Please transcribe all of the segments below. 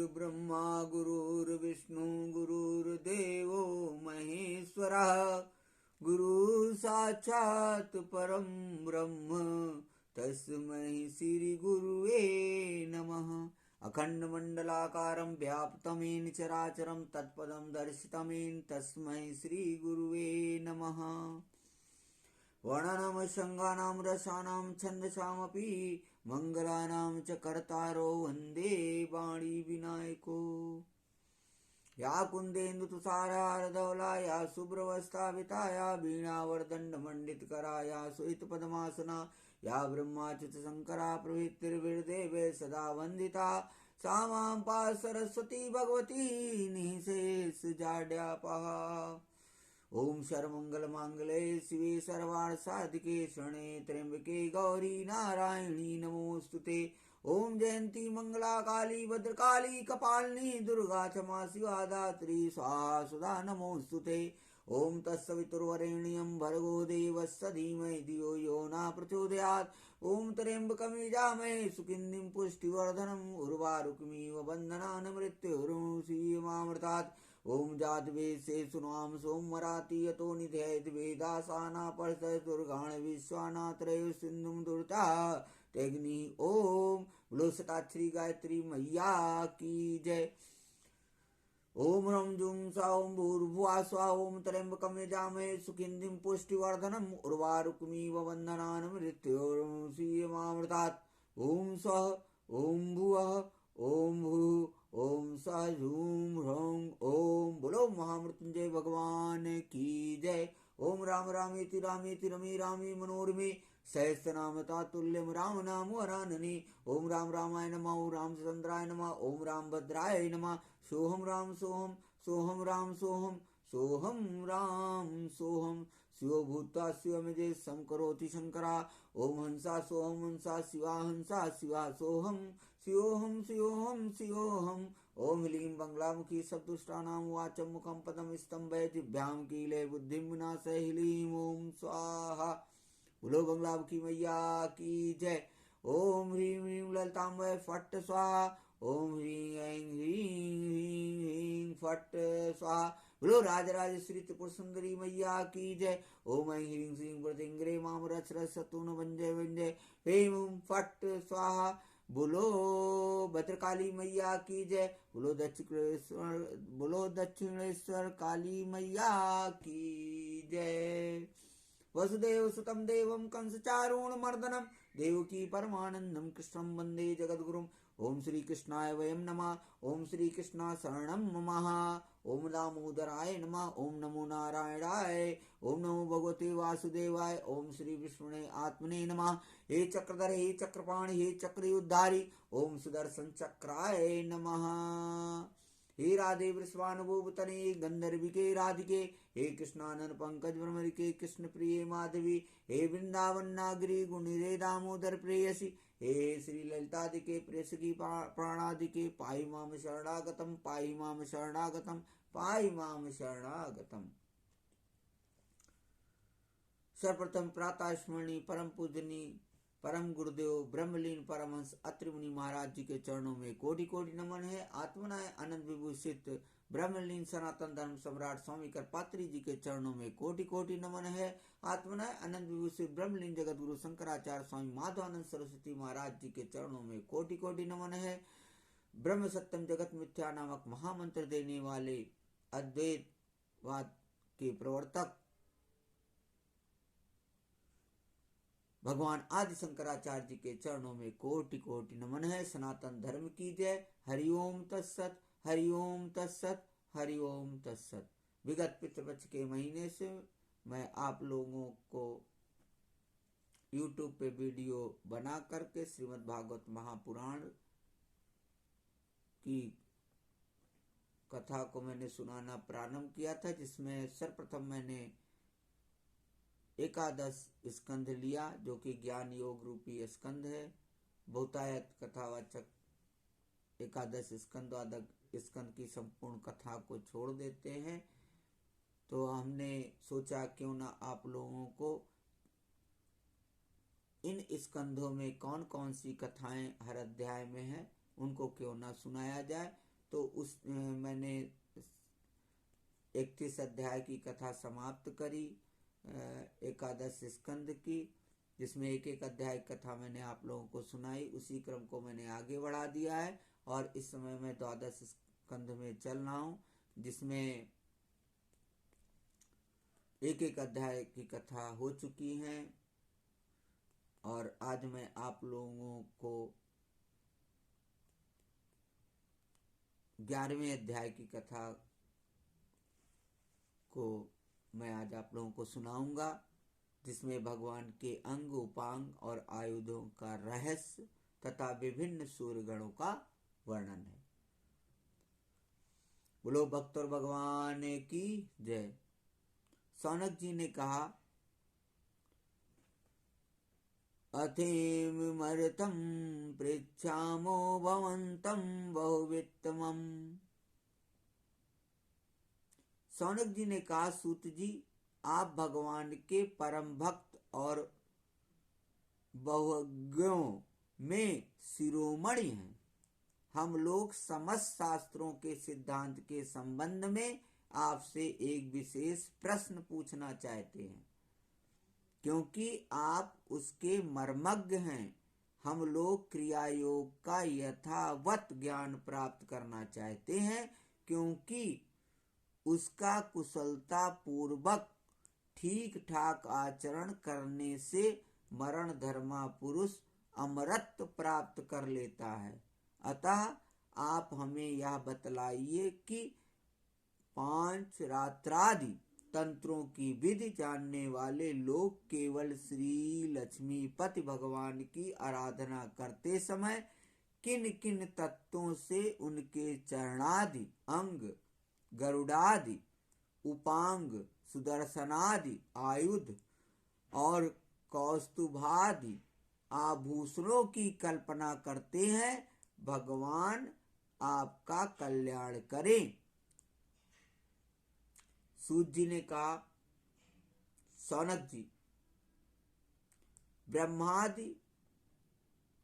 गुरुर्ब्रह्मा गुरुर्विष्णु गुरुर्देवो महेश्वरः गुरु साक्षात् परं ब्रह्म तस्मै श्री गुरुवे नमः। अखण्डमण्डलाकारं व्याप्तं येन चराचरं तत्पदं दर्शितं येन तस्मै श्री गुरुवे नमः। वर्णानां शृङ्गानां रसानां छन्दसामपि मङ्गलानां च कर्तारो वन्दे वाणी विनायको। या कुन्देन्दुतुषारहारधवला या शुभ्रवस्त्राविता या वीणावरदण्डमण्डितकरा या श्वेतपद्मासना या ब्रह्माच्युतशङ्करा प्रभृतिर्विर्देवैः सदा वन्दिता सा मां पाहि सरस्वती भगवती निःशेषजाड्यापहा। ओम सर्वमंगलमांगल्ये शिवे सर्वार्थसाधिके शरणे त्र्यंबके गौरी नारायणी नमोस्तुते। ओम जयंती मंगला काली भद्रकाली कपालिनी दुर्गा क्षमा शिवा दात्री स्वाहा सुधा नमोस्तुते। ओम तत्सवितुर्वरेण्यं भर्गो देवस्य धीमहि धियो यो न प्रचोदयात्। ओम त्र्यंबकं यजामहे सुगन्धिं पुष्टिवर्धनम् उर्वारुकमिव बन्धनान् मृत्युर्मुक्षीयमामृतात्। ओम जातवेदे नाम सोमराति यतो निधेयत वेदासाना परसदुर्गाण विश्वानात्रय सिंधुम दुर्ता तेग्नि। ओम बोलो सताक्षरी गायत्री मैया की जय। ओम रं जुं सौं भूर्भुवः स्वः ओम त्र्यंबकं यजामहे सुगन्धिं पुष्टिवर्धनम् उर्वारुकमिव बन्धनान् मृत्युर्मुक्षीयमामृतात्। ओम स्वः ओम भुवः ओम भूः ओम सः झूम ह्रौं ओम। बोलो महामृत्युंजय भगवान की जय। ओम राम रामेति रामेति रमे रामे मनोरमे सहस्रनाम तत्तुल्यं राम नाम वरानने। ओम राम रामाय नमः ओम रामचंद्राय नमः ओम राम भद्राय नमः। सोहम राम सोहम सोहम राम सोहम सोहम राम सोहम शिवो भूत्वा शिवमिति संकरोति शंकरा। ओम हंसा सोहम हंसा शिवा हंसा शिवा सोहम शिवोहम शिवोहम शिवोहम। ओम ह्लीं बंगलामुखी सदुष्टानां वाचं मुखं पदं स्तंभय जिह्वां कीले बुद्धिं विनाशय ह्लीं ओम स्वाहा। बोलो बंगलामुखी मैया की जय। ओम ह्रीं ह्रीं ललितांबय फट्ट स्वाहा। ओम ह्रीं ऐं ह्रीं ह्रीं ह्रीं फट्ट स्वाहा। बोलो राजराजेश्वरी त्रिपुर सुंदरी मैया की जय। ओम ऐं ह्रीं श्रीं वरदिंगरे माम रच रच सतुन वंजय वंजय ह्रीं ओम फट्ट स्वाहा। बोलो भद्रकाली मैया की जय। बोलो दक्षिणेश्वर काली मैया की जय। वसुदेव सुतं देवं कंसचारूणमर्दनं देवकी परमानंदं कृष्णं वंदे जगद्गुरुं। ओम श्री कृष्णाय वयं नमः। ओम श्री कृष्णा शरणं मम। ओम दामोदराय नमः। ओम नमो नारायणाय। ओम नमो भगवते वासुदेवाय। ओम श्री विष्णुने आत्मने नमः। हे चक्रधर हे चक्रपाणि हे चक्रयुद्धारी ओम सुदर्शन चक्राय नमः। हे राधे वृषभानुभूतने गंधर्विके राधिके हे कृष्णानन पंकज भ्रमरिके कृष्ण प्रिय माधवी हे वृंदावन नागरी गुणिरे दामोदर प्रेयसी हे श्री ललितादिके प्रेयसी प्राणादिके पाहि माम शरणागतम पाहि माम शरणागतम पाहि माम शरणागतम। सर्वप्रथम प्रातः स्मरणी परम पूजनी परम गुरुदेव ब्रह्मलीन परमहंस अत्रि मुनि महाराज जी के चरणों में कोटि कोटि नमन है। आत्मनाय आनंद विभूषित ब्रह्मलीन सनातन धर्म सम्राट स्वामी करपात्री जी के चरणों में कोटि कोटि नमन है। आत्मनाय आनंद विभूषित ब्रह्मलीन जगत गुरु शंकराचार्य स्वामी माधवानंद सरस्वती महाराज जी के चरणों में कोटि कोटि नमन है। ब्रह्म सत्यम जगत मिथ्या नामक महामंत्र देने वाले अद्वैतवाद के प्रवर्तक भगवान आदि शंकराचार्य जी के चरणों में कोटि कोटि नमन है। सनातन धर्म की जय। हरिओम तत्सत हरिओम तत्सत हरिओम तत्सत। विगत पितृपक्ष के महीने से मैं आप लोगों को YouTube पे वीडियो बना करके श्रीमद् भागवत महापुराण की कथा को मैंने सुनाना प्रारंभ किया था, जिसमें सर्वप्रथम मैंने एकादश स्कंध लिया जो कि ज्ञान योग रूपी स्कंध है। बहुतायत कथावाचक एकादश स्कंद स्कंद की संपूर्ण कथा को छोड़ देते हैं, तो हमने सोचा क्यों ना आप लोगों को इन स्कंधों में कौन कौन सी कथाएं हर अध्याय में हैं उनको क्यों ना सुनाया जाए। तो उस मैंने 31 अध्याय की कथा समाप्त करी, एकादश स्कंद की, जिसमें एक एक अध्याय कथा मैंने आप लोगों को सुनाई। उसी क्रम को मैंने आगे बढ़ा दिया है और इस समय मैं द्वादश स्कंद में चल रहा हूँ, जिसमें एक एक अध्याय की कथा हो चुकी है। और आज मैं आप लोगों को 11वें अध्याय की कथा को मैं आज आप लोगों को सुनाऊंगा, जिसमें भगवान के अंग, उपांग और आयुधों का रहस्य तथा विभिन्न सूर्यगणों का वर्णन है। बोलो भक्त और भगवान की जय। सौनक जी ने कहा, अथेमर्थं पृच्छामो भवन्तं बहुवित्तमम्। सौनक जी ने कहा, सूत जी, आप भगवान के परम भक्त और बहुज्ञों में शिरोमणि हैं। हम लोग समस्त शास्त्रों के सिद्धांत के संबंध में आपसे एक विशेष प्रश्न पूछना चाहते हैं, क्योंकि आप उसके मर्मज्ञ हैं। हम लोग क्रिया योग का यथावत ज्ञान प्राप्त करना चाहते हैं, क्योंकि उसका कुशलता पूर्वक ठीक ठाक आचरण करने से मरण धर्मा पुरुष अमरत्व प्राप्त कर लेता है। अतः आप हमें यह बतलाइए कि 5 रात्रादि तंत्रों की विधि जानने वाले लोग केवल श्री लक्ष्मीपति भगवान की आराधना करते समय किन किन तत्वों से उनके चरणादि अंग, गरुड़ादि उपांग, सुदर्शनादि आयुध और कौस्तुभादि आभूषणों की कल्पना करते हैं। भगवान आपका कल्याण करें। सूत जी ने कहा, सौनक जी, ब्रह्मादि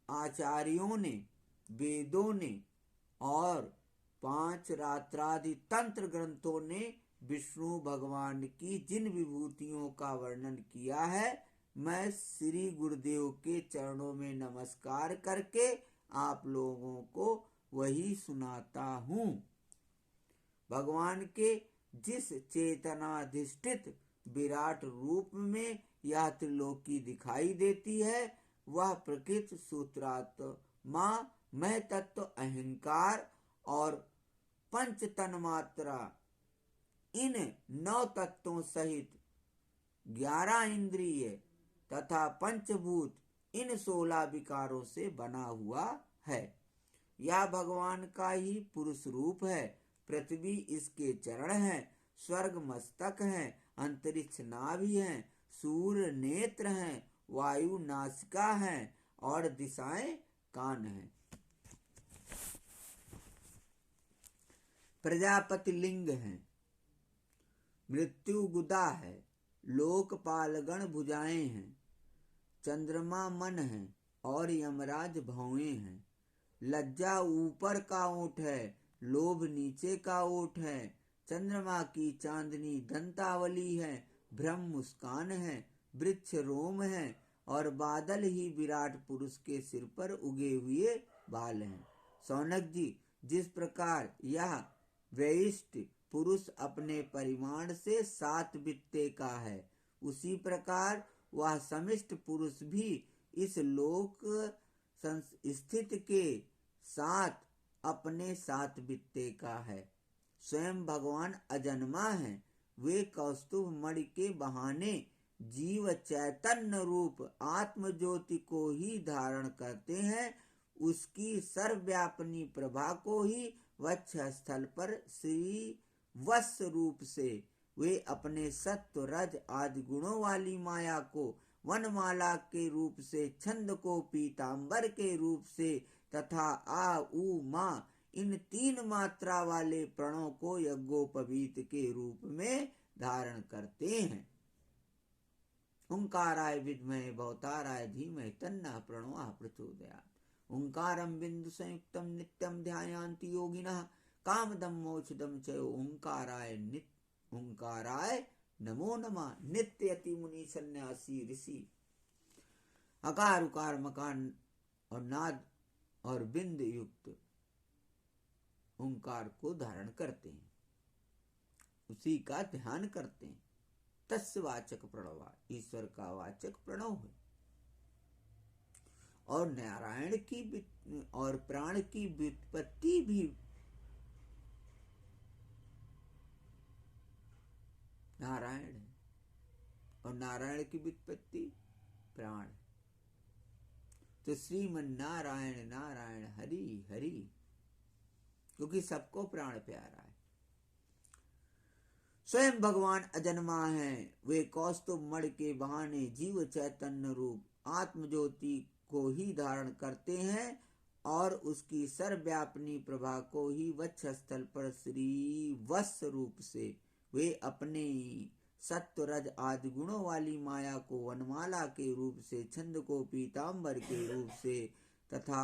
आचार्यों ने, वेदों ने और 5 रात्रादि तंत्र ग्रंथों ने विष्णु भगवान की जिन विभूतियों का वर्णन किया है, मैं श्री गुरुदेव के चरणों में नमस्कार करके आप लोगों को वही सुनाता हूँ। भगवान के जिस चेतनाधिष्ठित विराट रूप में यह त्रिलोकी दिखाई देती है, वह प्रकृति, सूत्रात्मा, मैं तत्व, अहंकार और पंच तन्मात्रा, इन 9 तत्वों सहित 11 इंद्रिय तथा पंचभूत, इन 16 विकारों से बना हुआ है। यह भगवान का ही पुरुष रूप है। पृथ्वी इसके चरण है, स्वर्ग मस्तक है, अंतरिक्ष नाभि है, सूर्य नेत्र हैं, वायु नासिका है और दिशाएं कान हैं। प्रजापति लिंग है, मृत्यु गुदा है, लोकपालगण भुजाएं हैं, चंद्रमा मन है और यमराज भौएं हैं। लज्जा ऊपर का ओठ है, लोभ नीचे का ओठ है, चंद्रमा की चांदनी दंतावली है, ब्रह्म मुस्कान है, वृक्ष रोम है और बादल ही विराट पुरुष के सिर पर उगे हुए बाल हैं। सौनक जी, जिस प्रकार यह वैशिष्ट पुरुष अपने परिमाण से 7 बित्ते का है, उसी प्रकार वह समिष्ट पुरुष भी इस लोक स्थित के साथ अपने 7 बित्ते का है। स्वयं भगवान अजन्मा है। वे कौस्तुभ मणि के बहाने जीव चैतन्य रूप आत्म ज्योति को ही धारण करते हैं। उसकी सर्वव्यापिनी प्रभा को ही वक्ष स्थल पर श्री वत्स रूप से वे अपने सत्व रज आदि गुणों वाली माया को वनमाला के रूप से, छंद को पीतांबर के रूप से तथा आ उ मा इन 3 मात्रा वाले प्रणों को यज्ञोपवीत के रूप में धारण करते हैं। ओंकाराय विद्महे भवताराय धीमहि तन्नः प्रणोः प्रचोदयात्। ओंकारं बिंदु संयुक्तं नित्यं ध्यायान्ति योगिनः कामदम मोक्षदम च ओंकाराय नमो नमः। नित्य यति मुनि सन्यासी ऋषि अकार उकार मकान और नाद और बिंद युक्त ओंकार को धारण करते हैं, उसी का ध्यान करते हैं। तस्य वाचक प्रणव, ईश्वर का वाचक प्रणव है। और नारायण की और प्राण की व्युत्पत्ति भी नारायण है, और नारायण की व्युत्पत्ति प्राण। तो श्रीमन नारायण नारायण हरि हरि, क्योंकि सबको प्राण प्यारा है। स्वयं भगवान अजन्मा है, वे कौस्तुभ मणि के बहाने जीव चैतन्य रूप आत्मज्योति को ही धारण करते हैं और उसकी सर्वव्यापिनी प्रभा को ही वक्षस्थल पर श्री वत्स रूप से वे अपने सत्व रज आदि गुणों वाली माया को वनमाला के रूप से, छंद को पीताम्बर के रूप से तथा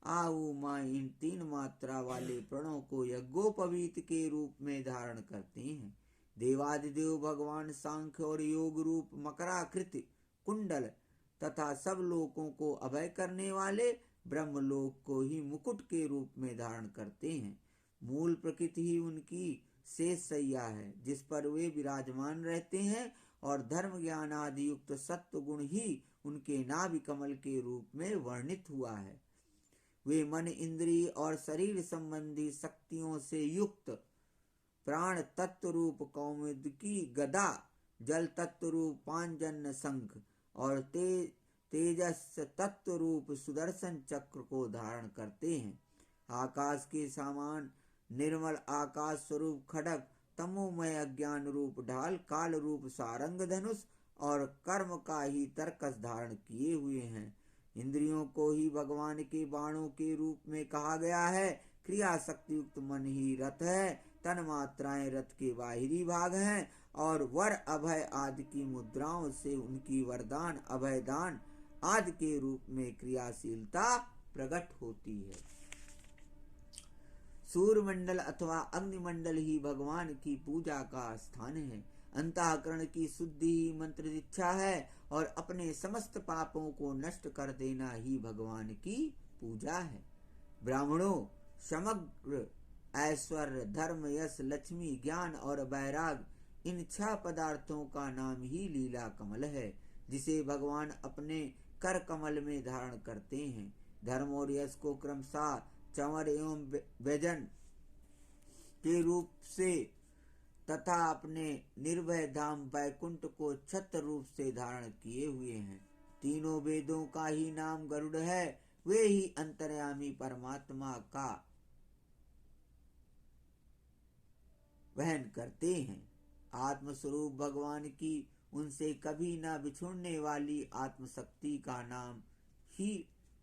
आहु मा इन तीन मात्रा वाले प्रणों को यज्ञोपवीत के रूप में धारण करते हैं। देवादिदेव भगवान सांख्य और योग रूप मकराकृति कुंडल तथा सब लोकों को अभय करने वाले ब्रह्मलोक को ही मुकुट के रूप में धारण करते हैं। मूल प्रकृति ही उनकी शेष सैया है, जिस पर वे विराजमान रहते हैं, और धर्म ज्ञान आदि युक्त सत्व गुण ही उनके नाभि कमल के रूप में वर्णित हुआ है। वे मन इंद्रिय और शरीर संबंधी शक्तियों से युक्त प्राण तत्व रूप कौमुदी गदा, जल तत्व रूप पांजन्य शंख और तेजस तत्व रूप सुदर्शन चक्र को धारण करते हैं। आकाश के समान निर्मल आकाश स्वरूप खड़ग, तमोमय अज्ञान रूप ढाल, काल रूप सारंग धनुष और कर्म का ही तर्कस धारण किए हुए हैं। इंद्रियों को ही भगवान के बाणों के रूप में कहा गया है। क्रिया शक्ति युक्त मन ही रथ है, तन मात्राएं रथ के बाहरी भाग हैं, और वर अभय आदि की मुद्राओं से उनकी वरदान अभयदान आदि के रूप में क्रियाशीलता प्रकट होती है। सूर्यमंडल अथवा अग्निमंडल ही भगवान की पूजा का स्थान है। अंतःकरण की शुद्धि ही मंत्र दीक्षा है, और अपने समस्त पापों को नष्ट कर देना ही भगवान की पूजा है। ब्राह्मणों, समग्र ऐश्वर्य, धर्म, यश, लक्ष्मी, ज्ञान और वैराग, इन 6 पदार्थों का नाम ही लीला कमल है, जिसे भगवान अपने कर कमल में धारण करते हैं। धर्म और यश को क्रमशः चंवर एवं व्यजन के रूप से तथा अपने निर्भय धाम वैकुंठ को छत्र रूप से धारण किए हुए हैं। तीनों वेदों का ही नाम गरुड़ है, वे ही अंतर्यामी परमात्मा का वहन करते हैं। आत्मस्वरूप भगवान की उनसे कभी न बिछुड़ने वाली आत्मशक्ति का नाम ही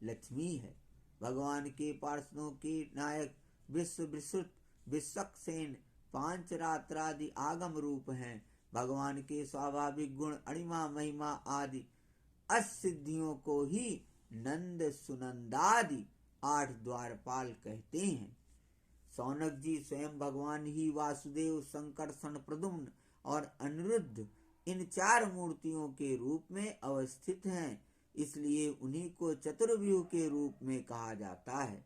लक्ष्मी है। भगवान के पार्षदों के नायक विश्व विश्रुत विश्वक्सेन पांचरात्रादि आगम रूप हैं। भगवान के स्वाभाविक गुण अणिमा महिमा आदि असिद्धियों को ही नंद सुनंदादि 8 द्वारपाल कहते हैं। सौनक जी स्वयं भगवान ही वासुदेव, संकर्षण, प्रद्युम्न और अनिरुद्ध इन 4 मूर्तियों के रूप में अवस्थित हैं, इसलिए उन्हीं को चतुर्व्यूह के रूप में कहा जाता है।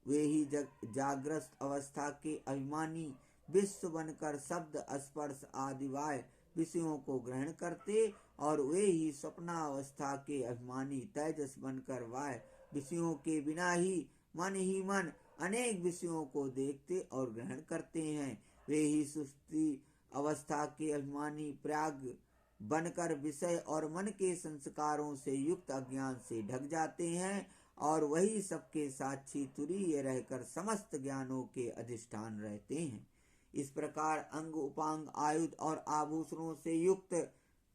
वे ही जागृत अवस्था के अभिमानी विश्व बनकर शब्द, स्पर्श आदि बाह्य विषयों को ग्रहण करते, और वे ही स्वप्नावस्था के अभिमानी तेजस बनकर बाह्य विषयों के बिना ही मन अनेक विषयों को देखते और ग्रहण करते हैं। वे ही सुषुप्ति अवस्था के अभिमानी प्राग बनकर विषय और मन के संस्कारों से युक्त अज्ञान से ढक जाते हैं, और वही सबके साक्षी तुरीय रहकर समस्त ज्ञानों के अधिष्ठान रहते हैं। इस प्रकार अंग उपांग आयुध और आभूषणों से युक्त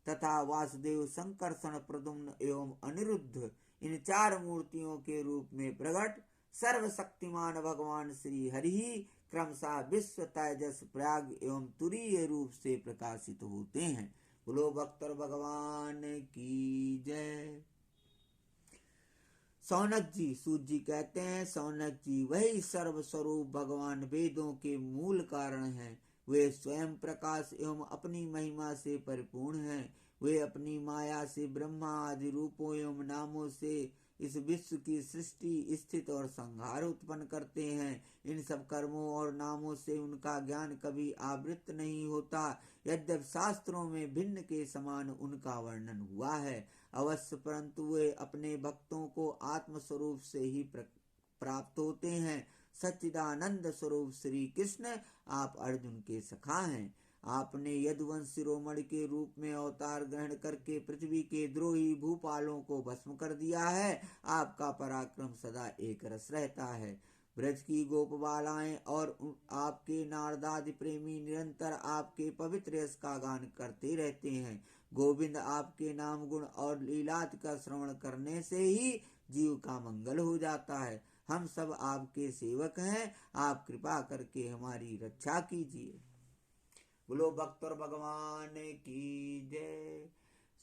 तथा वासुदेव, संकर्षण, प्रद्युम्न एवं अनिरुद्ध इन 4 मूर्तियों के रूप में प्रकट सर्वशक्तिमान भगवान श्री हरि ही क्रमशः विश्व, तेजस, प्रयाग एवं तुरीय रूप से प्रकाशित होते हैं। बोलो भक्तर भगवान की जय। सौनक जी, सूत जी कहते हैं, सौनक जी वही सर्वस्वरूप भगवान वेदों के मूल कारण हैं। वे स्वयं प्रकाश एवं अपनी महिमा से परिपूर्ण हैं। वे अपनी माया से ब्रह्मा आदि रूपों एवं नामों से इस विश्व की सृष्टि, स्थिति और संहार उत्पन्न करते हैं। इन सब कर्मों और नामों से उनका ज्ञान कभी आवृत्त नहीं होता। यद्यपि शास्त्रों में भिन्न के समान उनका वर्णन हुआ है अवश्य, परंतु वे अपने भक्तों को आत्म स्वरूप से ही प्राप्त होते हैं। सच्चिदानंद स्वरूप श्री कृष्ण आप अर्जुन के सखा हैं। आपने यदुवंश शिरोमणि के रूप में अवतार ग्रहण करके पृथ्वी के द्रोही भूपालों को भस्म कर दिया है। आपका पराक्रम सदा एक रस रहता है। ब्रज की गोपबालाएं और आपके नारदादि प्रेमी निरंतर आपके पवित्र यश का गान करते रहते हैं। गोविंद, आपके नाम गुण और लीलात का श्रवण करने से ही जीव का मंगल हो जाता है। हम सब आपके सेवक हैं, आप कृपा करके हमारी रक्षा कीजिए। बोलो भक्त और भगवान की जय।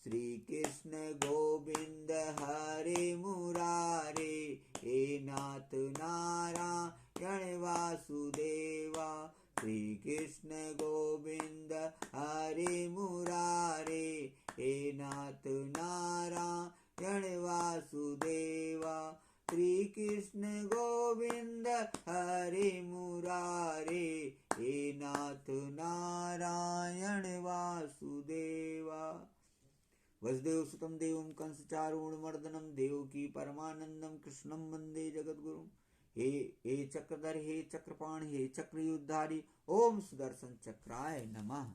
श्री कृष्ण गोविंद हरे मुरारे, हे नाथ नारायण वासुदेवा। श्री कृष्ण गोविंद हरे मुरारे, हे नाथ नारायण वासुदेवा। श्री कृष्ण गोविंद हरे मुरारे, हे नाथ नारायण वासुदेवा। वसुदेव सुतम देवम कंस चारूणमर्दनम देवकी परमानंदम कृष्णम वंदे जगद्गुरुम। हे चक्रधर, हे चक्रपाण, हे चक्रयुद्धारी, ओम सुदर्शन चक्राय नमः।